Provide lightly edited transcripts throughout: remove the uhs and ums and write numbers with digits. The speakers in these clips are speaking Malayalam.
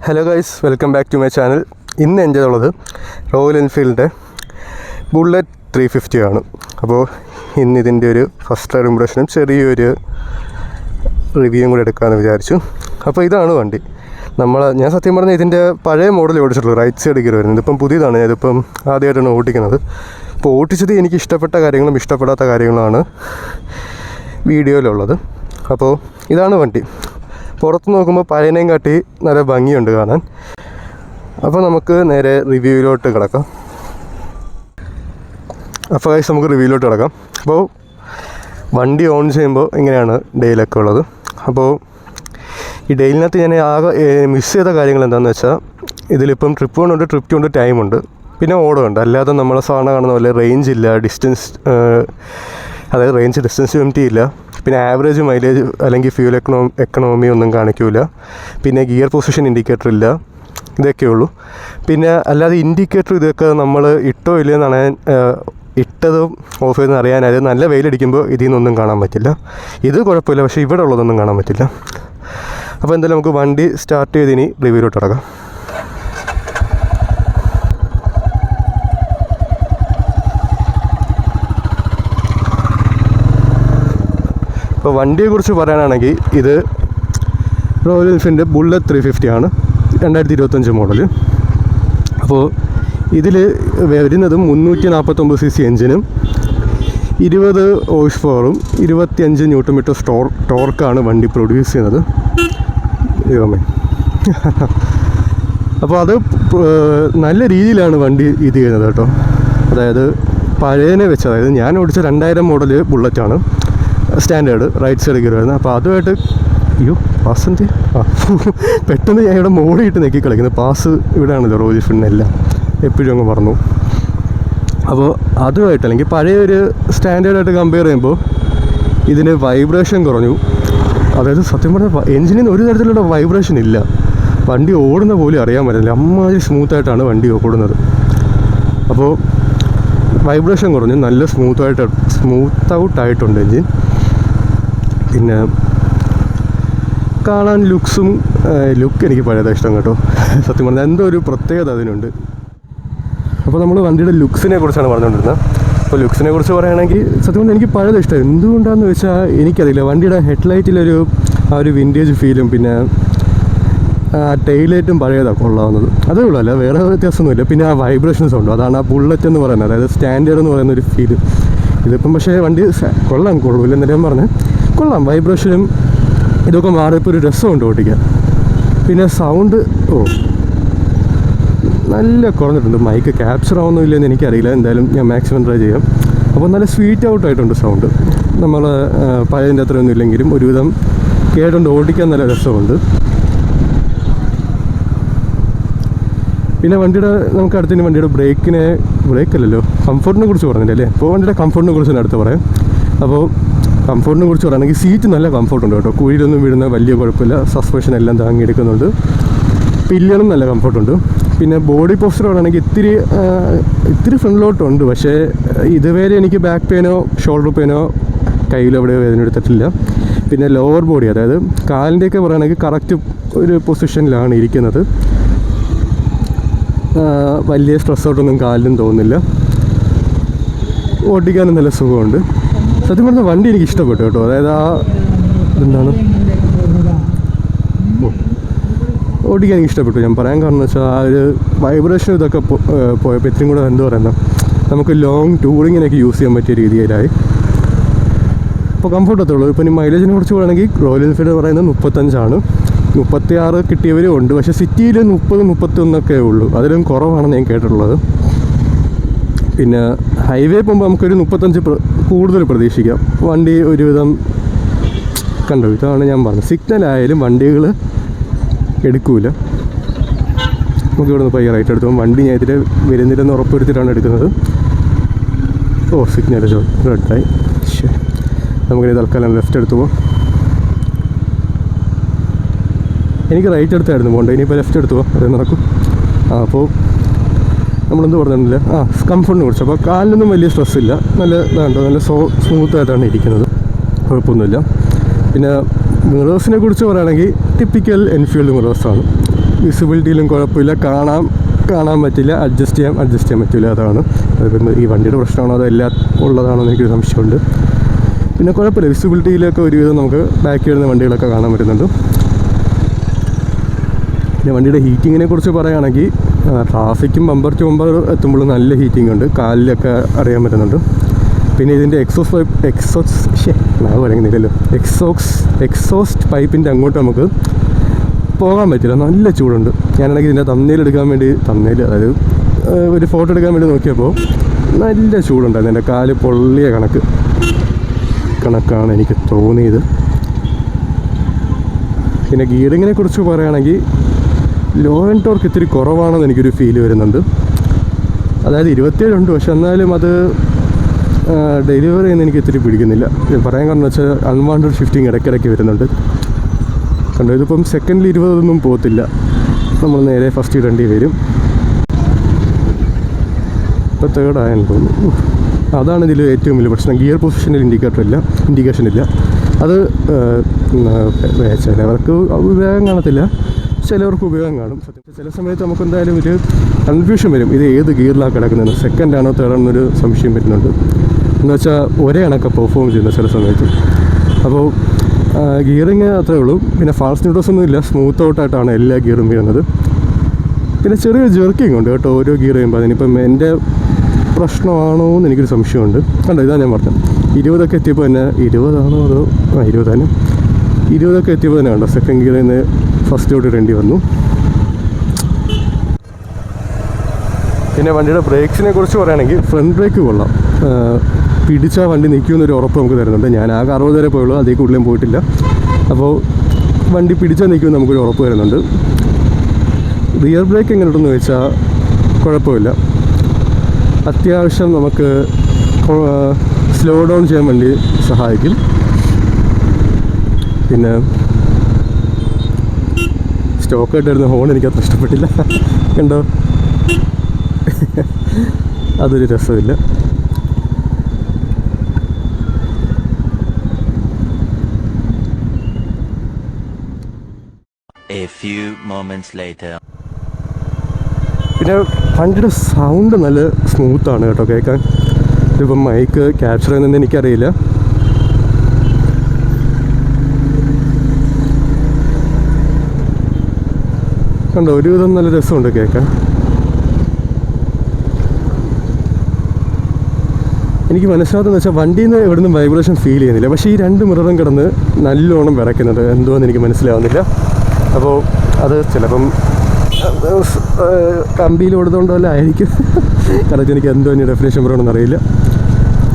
Hello guys, welcome back to my channel. ഇന്ന് എൻ്റെ ഉള്ളത് റോയൽ എൻഫീൽഡിൻ്റെ ബുള്ളറ്റ് 350 ആണ്. അപ്പോൾ ഇന്ന് ഇതിൻ്റെ ഒരു ഫസ്റ്റ് റൈഡ് ഇംപ്രഷനും ചെറിയൊരു റിവ്യൂവും കൂടെ എടുക്കാമെന്ന് വിചാരിച്ചു. അപ്പോൾ ഇതാണ് വണ്ടി. ഞാൻ സത്യം പറഞ്ഞാൽ ഇതിൻ്റെ പഴയ മോഡൽ ഓടിച്ചിട്ടുള്ളൂ, റൈറ്റ് സൈഡ് ഗിയർ വരുന്നത്. ഇതിപ്പം പുതിയതാണ്, ഞാനിതിപ്പം ആദ്യമായിട്ടാണ് ഓടിക്കുന്നത്. അപ്പോൾ ഓടിച്ചത് എനിക്ക് ഇഷ്ടപ്പെട്ട കാര്യങ്ങളും ഇഷ്ടപ്പെടാത്ത കാര്യങ്ങളുമാണ് വീഡിയോയിലുള്ളത്. അപ്പോൾ ഇതാണ് വണ്ടി. പുറത്ത് നോക്കുമ്പോൾ പഴയനേയും കാട്ടി നല്ല ഭംഗിയുണ്ട് കാണാൻ. അപ്പോൾ നമുക്ക് നേരെ റിവ്യൂവിലോട്ട് കിടക്കാം. അപ്പോൾ വണ്ടി ഓൺ ചെയ്യുമ്പോൾ ഇങ്ങനെയാണ് ഡെയിലൊക്കെ ഉള്ളത്. അപ്പോൾ ഈ ഡെയിലിനകത്ത് ഞാൻ ആകെ മിസ് ചെയ്ത കാര്യങ്ങൾ എന്താണെന്ന് വെച്ചാൽ, ഇതിലിപ്പം ട്രിപ്പ് 1 ഉണ്ട്, ട്രിപ്പ് 2 ഉണ്ട്, ടൈമുണ്ട്, പിന്നെ ഓടുന്നുണ്ട്. അല്ലാതെ നമ്മളെ സാധാരണ കാണുന്ന പോലെ റേഞ്ച് ഇല്ല, അതായത് റേഞ്ച് ഡിസ്റ്റൻസ് എംറ്റി ഇല്ല, പിന്നെ ആവറേജ് മൈലേജ് അല്ലെങ്കിൽ ഫ്യൂൽ എക്കണോമി ഒന്നും കാണിക്കില്ല, പിന്നെ ഗിയർ പൊസിഷൻ ഇൻഡിക്കേറ്റർ ഇല്ല, ഇതൊക്കെ ഉള്ളൂ. പിന്നെ അല്ലാതെ ഇൻഡിക്കേറ്റർ ഇതൊക്കെ നമ്മൾ ഇട്ടോ ഇല്ലെന്നാണ് ഇട്ടതും ഓഫ് ചെയ്തെന്ന് അറിയാനായത്. നല്ല വെയിലടിക്കുമ്പോൾ ഇതിൽ നിന്നൊന്നും കാണാൻ പറ്റില്ല. ഇത് കുഴപ്പമില്ല, പക്ഷേ ഇവിടെ ഉള്ളതൊന്നും കാണാൻ പറ്റില്ല. അപ്പോൾ എന്തായാലും നമുക്ക് വണ്ടി സ്റ്റാർട്ട് ചെയ്ത് ഇനി റിവ്യൂലോട്ട് ഇറങ്ങാം. അപ്പോൾ വണ്ടിയെക്കുറിച്ച് പറയാനാണെങ്കിൽ ഇത് റോയൽ എൻഫീൽഡിൻ്റെ ബുള്ളറ്റ് 350 ആണ്, 2025 മോഡൽ. അപ്പോൾ ഇതിൽ വരുന്നതും 349cc എഞ്ചിനും 20 ഹോഴ്സ് പവറും 25 ന്യൂട്ടൺ മീറ്റർ ടോർക്കാണ് വണ്ടി പ്രൊഡ്യൂസ് ചെയ്യുന്നത്. അപ്പോൾ അത് നല്ല രീതിയിലാണ് വണ്ടി ഇത് ചെയ്യുന്നത് കേട്ടോ. അതായത് പഴയതിനെ വെച്ച്, അതായത് ഞാൻ ഓടിച്ച 2000 മോഡൽ ബുള്ളറ്റാണ്, സ്റ്റാൻഡേർഡ് റൈറ്റ് സൈഡ് ഗിയർ വരുന്നത്. അപ്പോൾ അതുമായിട്ട് പാസ് പെട്ടെന്ന് ഞാൻ ഇവിടെ മോടിയിട്ട് നെക്കി കളിക്കുന്നത്. പാസ് ഇവിടെയാണല്ലോ റോയൽ എൻഫീൽഡിനെല്ലാം, എപ്പോഴും അങ്ങ് പറഞ്ഞു. അപ്പോൾ അതുമായിട്ട് അല്ലെങ്കിൽ പഴയൊരു സ്റ്റാൻഡേർഡായിട്ട് കമ്പയർ ചെയ്യുമ്പോൾ ഇതിന് വൈബ്രേഷൻ കുറഞ്ഞു. അതായത് സത്യം പറഞ്ഞാൽ എഞ്ചിനിന് ഒരു തരത്തിലുള്ള വൈബ്രേഷൻ ഇല്ല. വണ്ടി ഓടുന്ന പോലും അറിയാൻ പറ്റില്ല, അമ്മാതിരി സ്മൂത്തായിട്ടാണ് വണ്ടി ഓടുന്നത്. അപ്പോൾ വൈബ്രേഷൻ കുറഞ്ഞു, നല്ല സ്മൂത്ത് ഔട്ടായിട്ടുണ്ട് എഞ്ചിൻ. പിന്നെ കാണാൻ ലുക്ക് എനിക്ക് പഴയതാണ് ഇഷ്ടം കേട്ടോ. സത്യം പറഞ്ഞാൽ എന്തോ ഒരു പ്രത്യേകത അതിനുണ്ട്. അപ്പോൾ നമ്മൾ വണ്ടിയുടെ ലുക്സിനെ കുറിച്ചാണ് പറഞ്ഞുകൊണ്ടിരുന്നത്. അപ്പോൾ ലുക്സിനെ കുറിച്ച് പറയുകയാണെങ്കിൽ സത്യം പറഞ്ഞാൽ എനിക്ക് പഴയത് ഇഷ്ടം. എന്തുകൊണ്ടാണെന്ന് വെച്ചാൽ എനിക്കറിയില്ല, വണ്ടിയുടെ ഹെഡ്ലൈറ്റിലൊരു ആ ഒരു വിൻറ്റേജ് ഫീലും പിന്നെ ടൈലൈറ്റും പഴയതാണ് കൊള്ളാവുന്നത്. അതേ ഉള്ളൂ, അല്ല വേറെ വ്യത്യാസമൊന്നുമില്ല. പിന്നെ ആ വൈബ്രേഷൻ സൗണ്ട്, അതാണ് ആ ബുള്ളറ്റ് എന്ന് പറയുന്നത്, അതായത് സ്റ്റാൻഡേർഡ് എന്ന് പറയുന്ന ഒരു ഫീല്. ഇതിപ്പം പക്ഷേ വണ്ടി കൊള്ളൂല്ല എന്നല്ല ഞാൻ പറഞ്ഞത്, കൊള്ളാം. വൈബ്രേഷനും ഇതൊക്കെ മാറിയപ്പോൾ ഒരു രസമുണ്ട് ഓടിക്കാൻ. പിന്നെ സൗണ്ട് നല്ല കുറഞ്ഞിട്ടുണ്ട്. മൈക്ക് ക്യാപ്ചർ ആവുന്നില്ലെന്ന് എനിക്കറിയില്ല, എന്തായാലും ഞാൻ മാക്സിമം ട്രൈ ചെയ്യാം. അപ്പോൾ നല്ല സ്വീറ്റ് ഔട്ടായിട്ടുണ്ട് സൗണ്ട്. നമ്മൾ പഴയതിൻ്റെ അത്രയൊന്നും ഇല്ലെങ്കിലും ഒരുവിധം കേട്ടുകൊണ്ട് ഓടിക്കാൻ നല്ല രസമുണ്ട്. പിന്നെ നമുക്ക് അടുത്തതിന് വണ്ടിയുടെ ബ്രേക്കല്ലല്ലോ, കംഫർട്ടിനെ കുറിച്ച് പറഞ്ഞില്ലേ. അപ്പോൾ വണ്ടിയുടെ കംഫർട്ടിനെ കുറിച്ച് അടുത്ത് പറയാം. അപ്പോൾ കംഫർട്ടിനെ കുറിച്ച് പറയുകയാണെങ്കിൽ സീറ്റ് നല്ല കംഫർട്ടുണ്ട് കേട്ടോ. കുഴിയിലൊന്നും വീഴുന്ന വലിയ കുഴപ്പമില്ല. സസ്പെൻഷൻ എല്ലാം താങ്ങിയെടുക്കുന്നുണ്ട്. പില്ലിയനും നല്ല കംഫർട്ടുണ്ട്. പിന്നെ ബോഡി പോസ്റ്റർ പറയുകയാണെങ്കിൽ ഇത്തിരി ഫ്രണ്ടിലോട്ടുണ്ട്, പക്ഷേ ഇതുവരെ എനിക്ക് ബാക്ക് പെയിനോ ഷോൾഡർ പെയിനോ കയ്യിൽ എവിടെ വേദന എടുത്തിട്ടില്ല. പിന്നെ ലോവർ ബോഡി, അതായത് കാലിൻ്റെയൊക്കെ പറയുകയാണെങ്കിൽ കറക്റ്റ് ഒരു പൊസിഷനിലാണ് ഇരിക്കുന്നത്. വലിയ സ്ട്രെസ് ഔട്ടൊന്നും കാലിലും തോന്നുന്നില്ല. ഓടിക്കാനും നല്ല സുഖമുണ്ട്. സത്യം പറഞ്ഞാൽ വണ്ടി എനിക്ക് ഇഷ്ടപ്പെട്ടു കേട്ടോ. അതായത് ഓടിക്കാൻ എനിക്ക് ഇഷ്ടപ്പെട്ടു. ഞാൻ പറയാൻ കാരണം എന്ന് വെച്ചാൽ ആ ഒരു വൈബ്രേഷൻ ഇതൊക്കെ പോയപ്പോൾ ഇത്രയും കൂടെ നമുക്ക് ലോങ് ടൂറിങ്ങിനൊക്കെ യൂസ് ചെയ്യാൻ പറ്റിയ രീതിയിലായി. അപ്പോൾ കംഫർട്ടത്തേ ഉള്ളൂ. ഇപ്പം ഇനി മൈലേജിനെ കുറിച്ച് പറയുകയാണെങ്കിൽ റോയൽ എൻഫീൽഡ് പറയുന്നത് 35 36 കിട്ടിയവരും ഉണ്ട്. പക്ഷേ സിറ്റിയിൽ 30-31 ഉള്ളൂ, അതിലും കുറവാണെന്ന് ഞാൻ കേട്ടിട്ടുള്ളത്. പിന്നെ ഹൈവേ പോകുമ്പോൾ നമുക്കൊരു 35 കൂടുതൽ പ്രതീക്ഷിക്കാം. വണ്ടി ഒരുവിധം കണ്ടു, ഇതാണ് ഞാൻ പറഞ്ഞത്. സിഗ്നലായാലും വണ്ടികൾ എടുക്കൂല. നമുക്ക് ഇവിടെ നിന്ന് പയ്യെ റൈറ്റ് എടുത്തു പോകും. വണ്ടി ഞാൻ ഇതിൽ വരുന്നില്ലെന്ന് ഉറപ്പുവരുത്തിയിട്ടാണ് എടുക്കുന്നത്. സിഗ്നൽ റെഡായി. നമുക്കിനി തൽക്കാലം ലെഫ്റ്റ് എടുത്തു പോകും. എനിക്ക് റൈറ്റ് എടുത്തായിരുന്നു പോകേണ്ടത്, ഇനിയിപ്പോൾ ലെഫ്റ്റ് എടുത്തു പോകും, അതേ നടക്കും. അപ്പോൾ നമ്മളെന്ത് പറഞ്ഞിട്ടില്ല, കംഫർട്ടിനെ കുറിച്ച്. അപ്പോൾ കാലിനൊന്നും വലിയ സ്ട്രെസ്സില്ല, നല്ല സ്മൂത്തായിട്ടാണ് ഇരിക്കുന്നത്, കുഴപ്പമൊന്നുമില്ല. പിന്നെ മിറേഴ്സിനെ കുറിച്ച് പറയുകയാണെങ്കിൽ ടിപ്പിക്കൽ എൻഫീൽഡ് മിറേഴ്സാണ്. വിസിബിലിറ്റിയിലും കുഴപ്പമില്ല, കാണാൻ പറ്റില്ല, അഡ്ജസ്റ്റ് ചെയ്യാൻ പറ്റില്ല. അതാണ് അതിപ്പോൾ ഈ വണ്ടിയുടെ പ്രശ്നമാണോ അതോ എല്ലാം ഉള്ളതാണോ എന്ന് എനിക്കൊരു സംശയമുണ്ട്. പിന്നെ കുഴപ്പമില്ല, വിസിബിലിറ്റിയിലൊക്കെ ഒരുവിധം നമുക്ക് ബാക്കി വരുന്ന വണ്ടികളൊക്കെ കാണാൻ പറ്റുന്നുണ്ട്. പിന്നെ വണ്ടിയുടെ ഹീറ്റിങ്ങിനെ കുറിച്ച് പറയുകയാണെങ്കിൽ ട്രാഫിക്കും ബമ്പർ ടു ബമ്പർ എത്തുമ്പോൾ നല്ല ഹീറ്റിംഗ് ഉണ്ട്, കാലിലൊക്കെ അറിയാൻ പറ്റുന്നുണ്ട്. പിന്നെ ഇതിൻ്റെ എക്സോസ്റ്റ് പൈപ്പിൻ്റെ അങ്ങോട്ട് നമുക്ക് പോകാൻ പറ്റില്ല, നല്ല ചൂടുണ്ട്. ഞാനാണെങ്കിൽ ഇതിൻ്റെ തമ്മിൽ അതായത് ഒരു ഫോട്ടോ എടുക്കാൻ വേണ്ടി നോക്കിയപ്പോൾ നല്ല ചൂടുണ്ടായിരുന്നു. എൻ്റെ കാല് പൊള്ളിയ കണക്കാണ് എനിക്ക് തോന്നിയത്. പിന്നെ ഗിയറിങ്ങിനെ കുറിച്ച് പറയുകയാണെങ്കിൽ ലോ ആൻഡ് ടോർക്ക് ഇത്തിരി കുറവാണെന്ന് എനിക്കൊരു ഫീൽ വരുന്നുണ്ട്. അതായത് 27 ഉണ്ട്, പക്ഷെ എന്നാലും അത് ഡെലിവറി ചെയ്യുന്ന എനിക്ക് ഇത്തിരി പിടിക്കുന്നില്ല. പറയാൻ കാരണം വെച്ചാൽ അൺവാണ്ടഡ് ഷിഫ്റ്റിംഗ് ഇടയ്ക്കിടയ്ക്ക് വരുന്നുണ്ട്. കണ്ടോ, ഇതിപ്പം സെക്കൻഡിൽ 20 പോകത്തില്ല, നമ്മൾ നേരെ ഫസ്റ്റ് ഇടേണ്ടി വരും. ഇപ്പോൾ തേർഡായെന്ന് തോന്നുന്നു. അതാണ് ഇതിൽ ഏറ്റവും വലിയ പ്രശ്നം. ഗിയർ പൊസിഷനിൽ ഇൻഡിക്കേഷൻ ഇല്ല. അത് ചിലവർക്ക് ഉപയോഗം കാണത്തില്ല, ചിലവർക്ക് ഉപയോഗം കാണും. ചില സമയത്ത് നമുക്ക് എന്തായാലും ഒരു കൺഫ്യൂഷൻ വരും, ഇത് ഏത് ഗിയറിലാണ് കിടക്കുന്നത്, സെക്കൻഡാണോ തേർഡാണെന്നൊരു സംശയം വരുന്നുണ്ട്. എന്ന് വെച്ചാൽ ഒരേ കണക്ക് പെർഫോം ചെയ്യുന്നത് ചില സമയത്ത്. അപ്പോൾ ഗിയറിങ് അത്രേ ഉള്ളൂ. പിന്നെ ഫാസ്റ്റ് ന്യൂട്രൽസ് ഒന്നും ഇല്ല, സ്മൂത്ത് ഔട്ടായിട്ടാണ് എല്ലാ ഗിയറും വീഴുന്നത്. പിന്നെ ചെറിയ ജെർക്കിങ് ഉണ്ട് കേട്ടോ ഓരോ ഗിയർ ചെയ്യുമ്പോൾ. അതിനിപ്പം എൻ്റെ പ്രശ്നമാണോ എന്ന് എനിക്കൊരു സംശയമുണ്ട്. കണ്ടോ, ഇതാണ് ഞാൻ പറഞ്ഞത്. 20 എത്തിയപ്പോൾ തന്നെ 20 അതോ 20 എത്തിയപ്പോൾ തന്നെ കണ്ടോ സെക്കൻഡ് ഗിയറിൽ നിന്ന് ഫസ്റ്റിലോട്ട് ഇടേണ്ടി വന്നു. പിന്നെ വണ്ടിയുടെ ബ്രേക്സിനെ കുറിച്ച് പറയുകയാണെങ്കിൽ ഫ്രണ്ട് ബ്രേക്ക് കൊള്ളാം, പിടിച്ചാൽ വണ്ടി നിൽക്കുമെന്നൊരു ഉറപ്പ് നമുക്ക് തരുന്നുണ്ട്. ഞാൻ ആകെ 60 വരെ പോയുള്ളൂ, അതേ കൂടുതലും പോയിട്ടില്ല. അപ്പോൾ വണ്ടി പിടിച്ചാൽ നിൽക്കുമെന്ന് നമുക്കൊരു ഉറപ്പ് തരുന്നുണ്ട്. റിയർ ബ്രേക്ക് എങ്ങനെയുണ്ടെന്ന് ചോദിച്ചാൽ കുഴപ്പമില്ല, അത്യാവശ്യം നമുക്ക് സ്ലോ ഡൗൺ ചെയ്യാൻ വേണ്ടി സഹായിക്കും. പിന്നെ സ്റ്റോക്കായിട്ട് വരുന്ന ഹോൺ എനിക്കത്ര ഇഷ്ടപ്പെട്ടില്ല, കണ്ടോ, അതൊരു രസമില്ല. A few moments later. പിന്നെ വണ്ടിയുടെ സൗണ്ട് നല്ല സ്മൂത്താണ് കേട്ടോ കേൾക്കാൻ. ഇതിപ്പം മൈക്ക് ക്യാപ്ചർ ചെയ്യുന്നതെന്ന് എനിക്കറിയില്ല. കണ്ടോ, ഒരുവിധം നല്ല രസമുണ്ട് കേൾക്കാൻ. എനിക്ക് മനസ്സിലാകുന്നത് വെച്ചാൽ വണ്ടിയിൽ നിന്ന് എവിടെ നിന്നും വൈബ്രേഷൻ ഫീൽ ചെയ്യുന്നില്ല, പക്ഷേ ഈ 2 മിററും കിടന്ന് നല്ലോണം വിറയ്ക്കുന്നുണ്ട്, എന്തോന്ന് എനിക്ക് മനസ്സിലാവുന്നില്ല. അപ്പോൾ അത് ചിലപ്പം കമ്പിയിൽ ഓടുന്നതുകൊണ്ടല്ല ആയിരിക്കും, കറക്റ്റ് എനിക്ക് എന്തോ ഇനി ഡെഫിനേഷൻ പറയണമെന്ന് അറിയില്ല.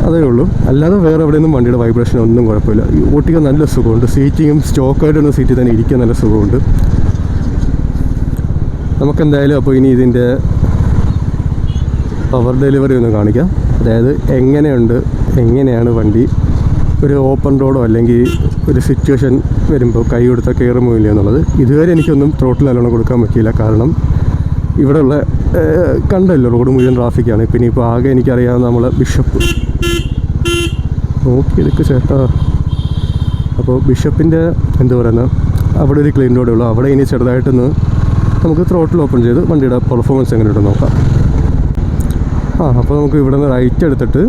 അതേ ഉള്ളൂ, അല്ലാതെ വേറെ എവിടെയൊന്നും വണ്ടിയുടെ വൈബ്രേഷൻ ഒന്നും കുഴപ്പമില്ല. ഓട്ടിക്കാൻ നല്ല സുഖമുണ്ട്, സീറ്റിങ്ങും സ്റ്റോക്കായിട്ടുള്ള സീറ്റിൽ തന്നെ ഇരിക്കാൻ നല്ല സുഖമുണ്ട്. നമുക്കെന്തായാലും അപ്പോൾ ഇനി ഇതിൻ്റെ പവർ ഡെലിവറി ഒന്ന് കാണിക്കാം. അതായത് എങ്ങനെയാണ് വണ്ടി ഒരു ഓപ്പൺ റോഡോ അല്ലെങ്കിൽ ഒരു സിറ്റുവേഷൻ വരുമ്പോൾ കൈ കൊടുത്താൽ കയറുമോ ഇല്ല എന്നുള്ളത്. ഇതുവരെ എനിക്കൊന്നും ത്രോട്ടിൽ നല്ലോണം കൊടുക്കാൻ പറ്റിയില്ല, കാരണം ഇവിടെയുള്ള കണ്ടല്ലോ റോഡ് മുഴുവൻ ട്രാഫിക്കാണ്. പിന്നെ ഇപ്പോൾ ആകെ എനിക്കറിയാവുന്ന നമ്മളെ ബിഷപ്പ് നോക്കിയെടുക്കുക ചേട്ടാ. അപ്പോൾ ബിഷപ്പിൻ്റെ എന്താ പറയുന്നത്, അവിടെ ഒരു ക്ലീൻ റോഡേ ഉള്ളൂ. അവിടെ ഇനി ചെറുതായിട്ടൊന്ന് നമുക്ക് ത്രോട്ടിൽ ഓപ്പൺ ചെയ്ത് വണ്ടിയുടെ പെർഫോമൻസ് എങ്ങനെയുണ്ടെന്ന് നോക്കാം. അപ്പോൾ നമുക്ക് ഇവിടെ നിന്ന് റൈറ്റ് എടുത്തിട്ട്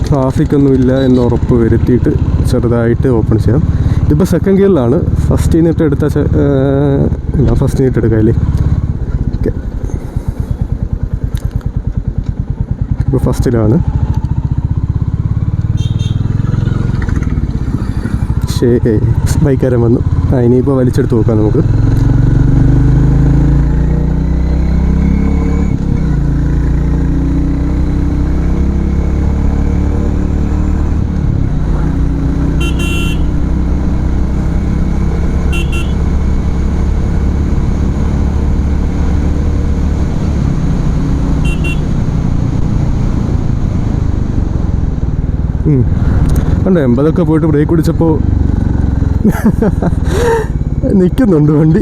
ട്രാഫിക്കൊന്നുമില്ല എന്ന് ഉറപ്പ് വരുത്തിയിട്ട് ചെറുതായിട്ട് ഓപ്പൺ ചെയ്യാം. ഇതിപ്പോൾ സെക്കൻഡ് ഗിയറിലാണ്, ഫസ്റ്റ് യൂണിറ്റ് എടുത്ത ഫസ്റ്റ് യൂണിറ്റ് എടുക്കാം അല്ലേ. ഓക്കെ, ഇപ്പോൾ ഫസ്റ്റിലാണ്. ശരി, ബൈക്കാരൻ വന്നു. ഇനിയിപ്പോൾ വലിച്ചെടുത്ത് നോക്കാം നമുക്ക്. കണ്ടോ, 80 പോയിട്ട് ബ്രേക്ക് പിടിച്ചപ്പോൾ നിൽക്കുന്നുണ്ട് വണ്ടി.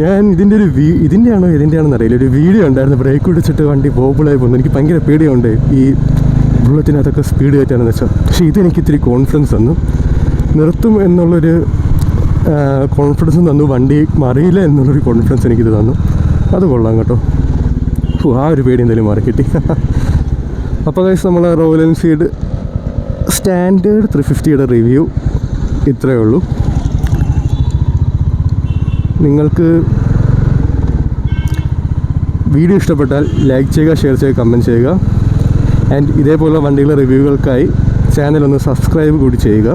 ഞാൻ ഇതിൻ്റെയാണെന്ന് അറിയില്ല, ഒരു വീഡിയോ ഉണ്ടായിരുന്നു ബ്രേക്ക് പിടിച്ചിട്ട് വണ്ടി ബോബിളായി പോകുന്നു. എനിക്ക് ഭയങ്കര പേടിയുണ്ട് ഈ ബുള്ളറ്റിനകത്തൊക്കെ സ്പീഡ് കയറ്റാണെന്ന് വെച്ചാൽ. പക്ഷേ ഇതെനിക്ക് ഇത്തിരി കോൺഫിഡൻസ് തന്നു. നിർത്തും എന്നുള്ളൊരു കോൺഫിഡൻസ് തന്നു, വണ്ടി മറിയില്ല എന്നുള്ളൊരു കോൺഫിഡൻസ് എനിക്കിത് തന്നു. അത് കൊള്ളാം കേട്ടോ. ആ ഒരു പേടി എന്തായാലും മാറി കിട്ടി. അപ്പോൾ ഗൈസ് നമ്മൾ റോയൽ എൻഫീൽഡ് സ്റ്റാൻഡേർഡ് 350യുടെ റിവ്യൂ ഇത്രയേ ഉള്ളൂ. നിങ്ങൾക്ക് വീഡിയോ ഇഷ്ടപ്പെട്ടാൽ ലൈക്ക് ചെയ്യുക, ഷെയർ ചെയ്യുക, കമൻറ്റ് ചെയ്യുക. ആൻഡ് ഇതേപോലുള്ള വണ്ടികളുടെ റിവ്യൂകൾക്കായി ചാനലൊന്ന് സബ്സ്ക്രൈബ് കൂടി ചെയ്യുക.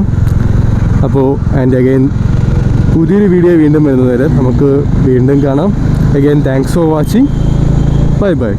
അപ്പോൾ ആൻഡ് അഗൈൻ പുതിയൊരു വീഡിയോ വീണ്ടും വരുന്നതുവരെ നമുക്ക് വീണ്ടും കാണാം. Again thanks for watching. Bye bye.